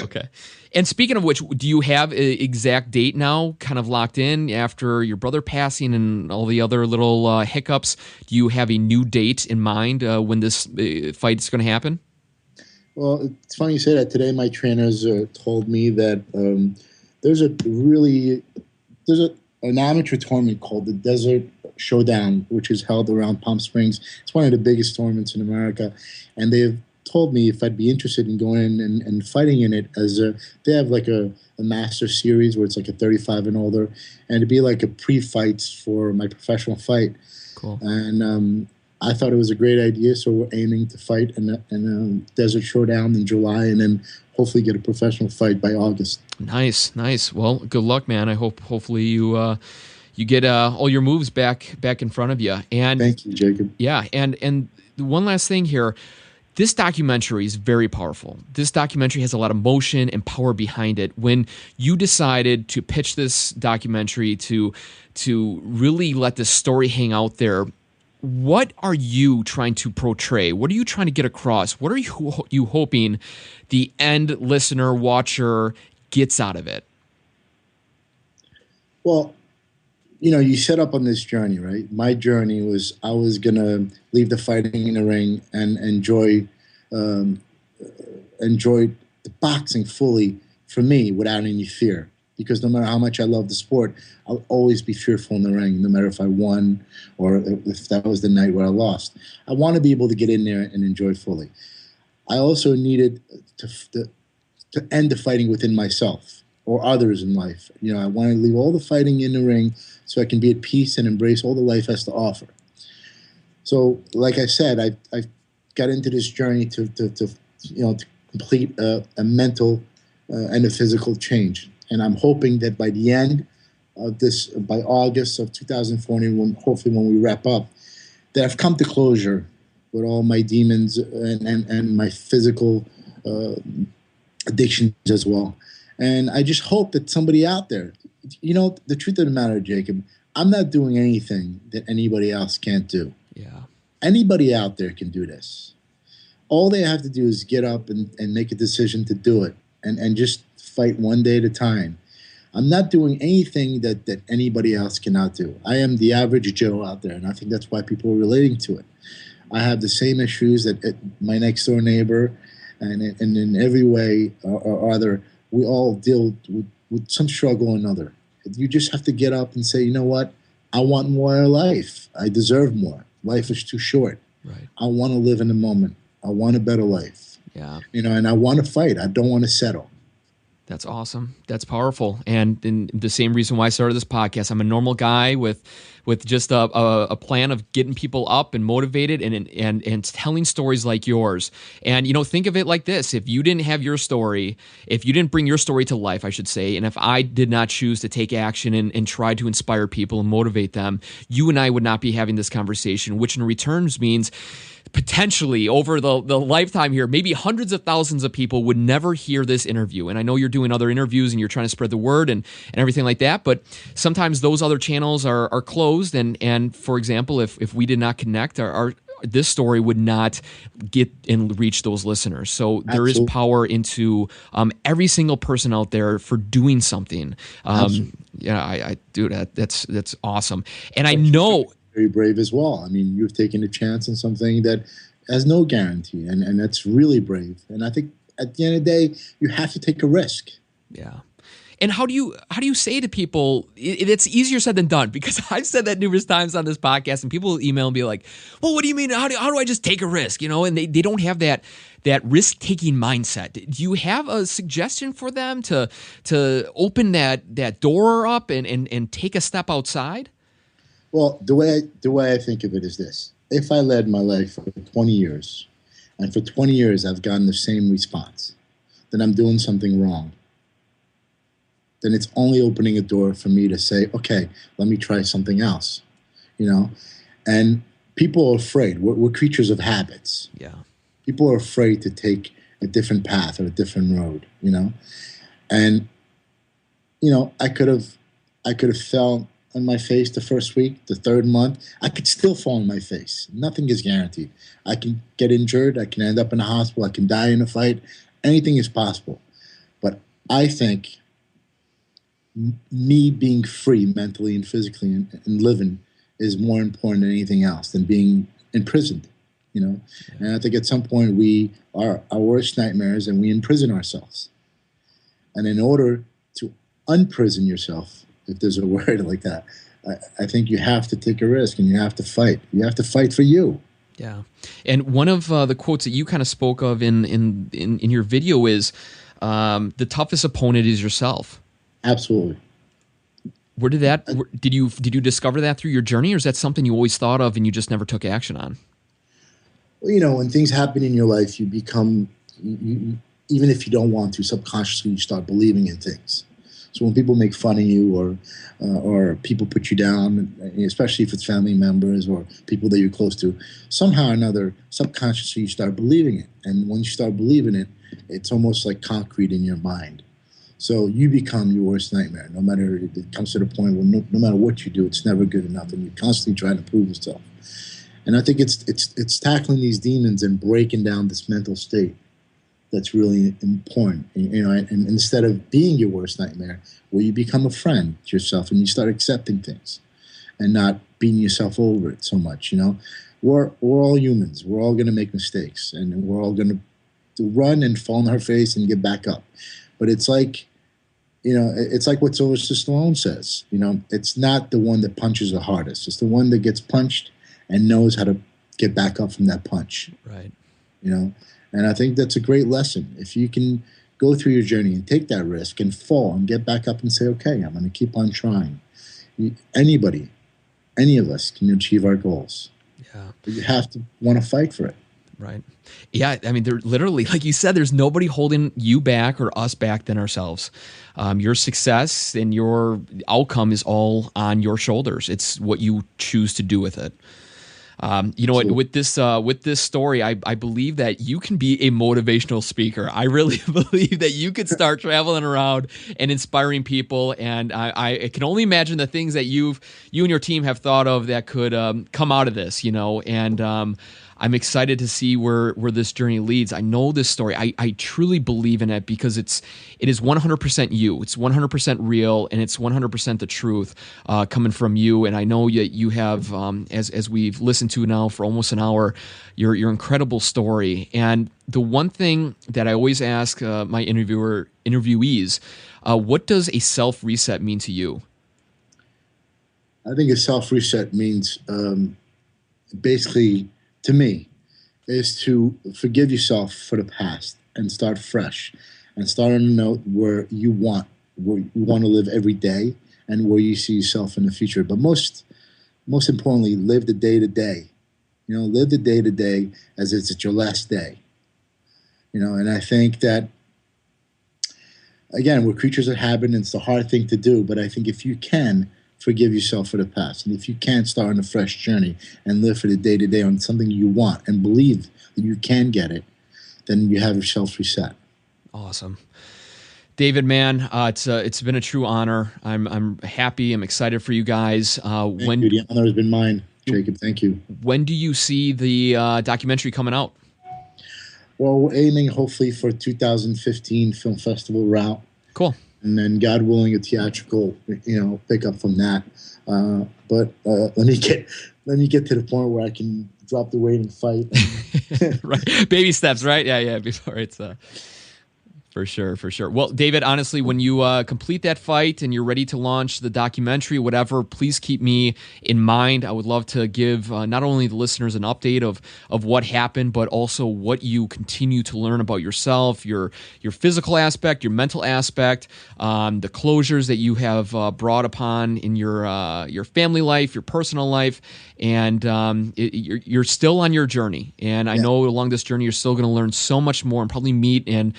Okay. And speaking of which, do you have an exact date now kind of locked in after your brother passing and all the other little hiccups? Do you have a new date in mind when this fight is going to happen? Well, it's funny you say that. Today, my trainers told me that there's an amateur tournament called the Desert Showdown, which is held around Palm Springs. It's one of the biggest tournaments in America, and they've told me if I'd be interested in going in and fighting in it. They have like a master series where it's like a 35 and older, and it'd be like a pre-fights for my professional fight. Cool. And I thought it was a great idea, so we're aiming to fight in Desert Showdown in July, and then hopefully get a professional fight by August. Nice. Well, good luck, man. I hopefully you get all your moves back in front of you. And thank you, Jacob. Yeah, and one last thing here. This documentary is very powerful. This documentary has a lot of motion and power behind it. When you decided to pitch this documentary to really let this story hang out there, what are you trying to portray? What are you trying to get across? What are you hoping the end listener, watcher gets out of it? Well, you set up on this journey, right? My journey was I was gonna leave the fighting in the ring and um, enjoy the boxing fully for me without any fear. Because no matter how much I love the sport, I'll always be fearful in the ring, no matter if I won or if that was the night where I lost. I want to be able to get in there and enjoy fully. I also needed to end the fighting within myself or others in life. I want to leave all the fighting in the ring so I can be at peace and embrace all the life has to offer. So, like I said, I got into this journey to complete a mental and a physical change. And I'm hoping that by the end of this, by August of 2040, hopefully when we wrap up, that I've come to closure with all my demons and my physical addictions as well. And I just hope that somebody out there, the truth of the matter, Jacob, I'm not doing anything that anybody else can't do. Yeah. Anybody out there can do this. All they have to do is get up and make a decision to do it and just fight one day at a time. I'm not doing anything that anybody else cannot do. I am the average Joe out there, and I think that's why people are relating to it. I have the same issues that my next door neighbor, and in every way or other, we all deal with some struggle or another. You just have to get up and say, you know what? I want more out of life. I deserve more. Life is too short. Right. I want to live in the moment. I want a better life. Yeah. And I want to fight. I don't want to settle. That's awesome. That's powerful. And the same reason why I started this podcast. I'm a normal guy with just a plan of getting people up and motivated and telling stories like yours. And, think of it like this. If you didn't have your story, if you didn't bring your story to life, I should say, and if I did not choose to take action and try to inspire people and motivate them, you and I would not be having this conversation, which in returns means potentially over the lifetime here, maybe hundreds of thousands of people would never hear this interview. And I know you're doing other interviews and you're trying to spread the word and everything like that, but sometimes those other channels are closed. And for example, if we did not connect, our this story would not get and reach those listeners. So there is power into every single person out there for doing something. I do that. That's awesome. And I know very brave as well. I mean, you've taken a chance on something that has no guarantee, and that's really brave. And I think at the end of the day, you have to take a risk. Yeah. And how do you say to people, it's easier said than done, because I've said that numerous times on this podcast, and people will email and be like, well, what do you mean? How do I just take a risk? And they don't have that risk-taking mindset. Do you have a suggestion for them to open that door up and take a step outside? Well, the way I think of it is this. If I led my life for 20 years, and for 20 years I've gotten the same response, then I'm doing something wrong. Then it's only opening a door for me to say, okay, let me try something else, And people are afraid. We're creatures of habits. Yeah. People are afraid to take a different path or a different road, And, I could have fell on my face the first week, the third month. I could still fall on my face. Nothing is guaranteed. I can get injured. I can end up in a hospital. I can die in a fight. Anything is possible. But I think me being free mentally and physically and living is more important than anything else, than being imprisoned, Yeah. And I think at some point we are our worst nightmares and we imprison ourselves. And in order to unprison yourself, if there's a word like that, I think you have to take a risk and you have to fight. You have to fight for you. Yeah. And one of the quotes that you kind of spoke of in your video is the toughest opponent is yourself. Absolutely. Where did you discover that through your journey, or is that something you always thought of and you just never took action on? Well, when things happen in your life, you become, even if you don't want to, subconsciously you start believing in things. So when people make fun of you or people put you down, especially if it's family members or people that you're close to, somehow or another, subconsciously you start believing it. And when you start believing it, it's almost like concrete in your mind. So you become your worst nightmare. No matter, it comes to the point where no matter what you do, it's never good enough, and you're constantly trying to prove yourself. And I think it's tackling these demons and breaking down this mental state that's really important. And instead of being your worst nightmare, where you become a friend to yourself and you start accepting things and not beating yourself over it so much. We're all humans. We're all going to make mistakes, and we're all going to run and fall on our face and get back up. But it's like, it's like what Sylvester Stallone says. It's not the one that punches the hardest. It's the one that gets punched and knows how to get back up from that punch. Right. And I think that's a great lesson. If you can go through your journey and take that risk and fall and get back up and say, okay, I'm going to keep on trying. Anybody, any of us can achieve our goals. Yeah. But you have to want to fight for it. Right. Yeah. I mean, they're literally, like you said, there's nobody holding you back or us back than ourselves. Your success and your outcome is all on your shoulders. It's what you choose to do with it. What, with this story, I believe that you can be a motivational speaker. I really believe that you could start traveling around and inspiring people. And I can only imagine the things that you and your team have thought of that could come out of this, and I'm excited to see where this journey leads. I know this story. I truly believe in it because it is 100% you. It's 100% real, and it's 100% the truth coming from you. And I know you have, as we've listened to now for almost an hour, your incredible story. And the one thing that I always ask my interviewees, what does a self-reset mean to you? I think a self-reset means basically, to me, is to forgive yourself for the past and start fresh and start on a note where you want to live every day and where you see yourself in the future. But most importantly, live the day to day. Live the day to day as if it's your last day. And I think that, again, we're creatures of habit, and it's a hard thing to do. But I think if you can forgive yourself for the past, and if you can start on a fresh journey and live for the day-to-day on something you want and believe that you can get it, then you have yourself reset. Awesome. David, man, it's been a true honor. I'm happy. I'm excited for you guys. Thank you. The honor has been mine, Jacob. Thank you. When do you see the documentary coming out? Well, we're aiming hopefully for 2015 Film Festival route. Cool. And then, God willing, a theatrical, pick up from that. But let me get to the point where I can drop the weight and fight. Right, baby steps, right? Yeah. Before it's For sure. Well, David, honestly, when you complete that fight and you're ready to launch the documentary, whatever, please keep me in mind. I would love to give not only the listeners an update of what happened, but also what you continue to learn about yourself, your physical aspect, your mental aspect, the closures that you have brought upon in your family life, your personal life, and you're still on your journey. And I know along this journey, you're still going to learn so much more and probably meet and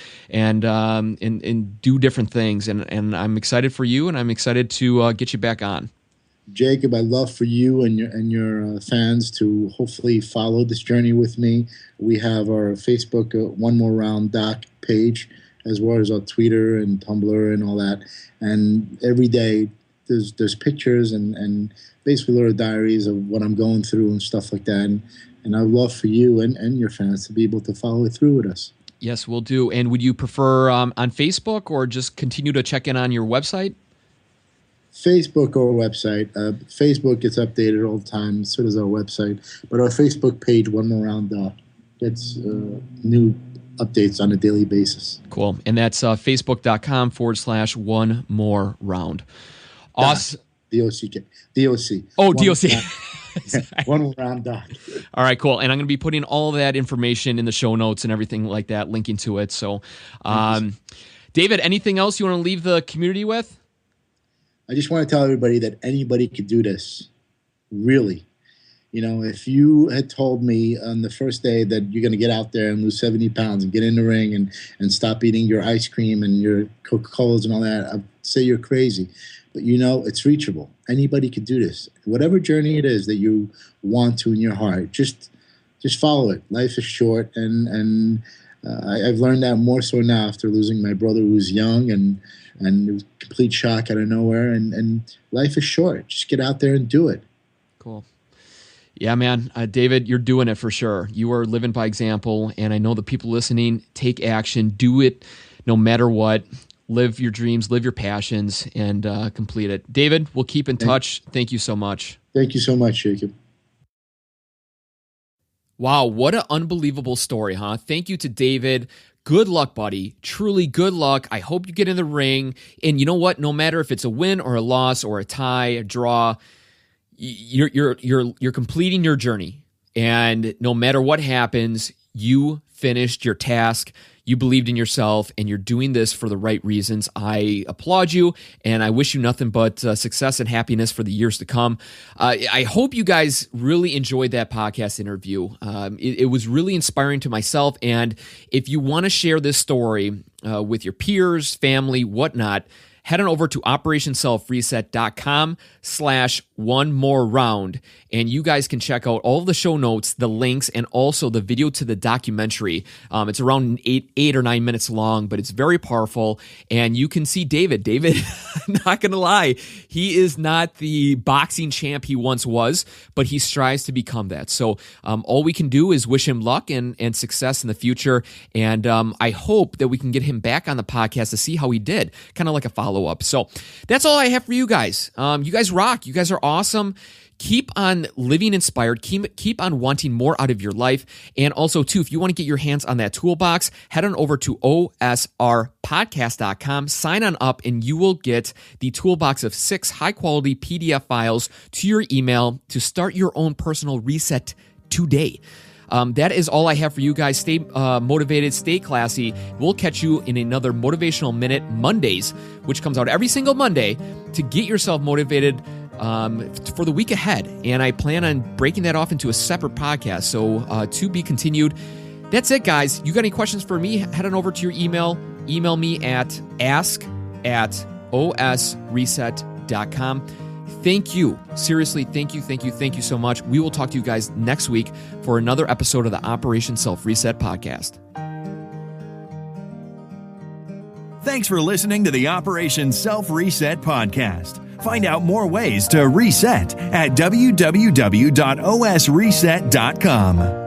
do different things. And I'm excited for you, and I'm excited to get you back on. Jacob, I'd love for you and your fans to hopefully follow this journey with me. We have our Facebook One More Round Doc page, as well as our Twitter and Tumblr and all that. And every day there's pictures and basically little diaries of what I'm going through and stuff like that. And I'd love for you and your fans to be able to follow it through with us. Yes, we'll do. And would you prefer on Facebook or just continue to check in on your website? Facebook or website. Facebook gets updated all the time, so does our website. But our Facebook page, One More Round, gets new updates on a daily basis. Cool. And that's facebook.com/One More Round. Awesome. DOC. Oh, DOC. One More Round Doc. All right, cool. And I'm going to be putting all that information in the show notes and everything like that, linking to it. So, David, anything else you want to leave the community with? I just want to tell everybody that anybody could do this. Really. If you had told me on the first day that you're going to get out there and lose 70 pounds and get in the ring and stop eating your ice cream and your Coca-Colas and all that, I'd say you're crazy. But it's reachable. Anybody could do this. Whatever journey it is that you want to in your heart, just follow it. Life is short, and I've learned that more so now after losing my brother who was young, and it was a complete shock out of nowhere. And life is short. Just get out there and do it. Cool. Yeah, man. David, you're doing it for sure. You are living by example, and I know the people listening, take action, do it no matter what. Live your dreams, live your passions, and complete it. David, we'll keep in touch. Thank you so much. Thank you so much, Jacob. Wow, what an unbelievable story, huh? Thank you to David. Good luck, buddy. Truly good luck. I hope you get in the ring. And you know what? No matter if it's a win or a loss or a tie, a draw, you're completing your journey. And no matter what happens, you finished your task. You believed in yourself, and you're doing this for the right reasons. I applaud you, and I wish you nothing but success and happiness for the years to come. I hope you guys really enjoyed that podcast interview. It was really inspiring to myself, and if you want to share this story with your peers, family, whatnot, head on over to operationselfreset.com/onemoreround, and you guys can check out all of the show notes, the links, and also the video to the documentary. It's around 8 or 9 minutes long, but it's very powerful, and you can see David. David, not going to lie, he is not the boxing champ he once was, but he strives to become that. So all we can do is wish him luck and success in the future, and I hope that we can get him back on the podcast to see how he did, kind of like a follow-up. So that's all I have for you guys. You guys rock. You guys are awesome. Keep on living inspired. Keep on wanting more out of your life. And also, too, if you want to get your hands on that toolbox, head on over to osrpodcast.com, sign on up, and you will get the toolbox of 6 high-quality PDF files to your email to start your own personal reset today. That is all I have for you guys. Stay motivated, stay classy. We'll catch you in another Motivational Minute Mondays, which comes out every single Monday to get yourself motivated for the week ahead. And I plan on breaking that off into a separate podcast. So to be continued. That's it, guys. You got any questions for me? Head on over to your email. Email me at ask@osreset.com. Thank you. Seriously, thank you so much. We will talk to you guys next week for another episode of the Operation Self Reset podcast. Thanks for listening to the Operation Self Reset podcast. Find out more ways to reset at www.osreset.com.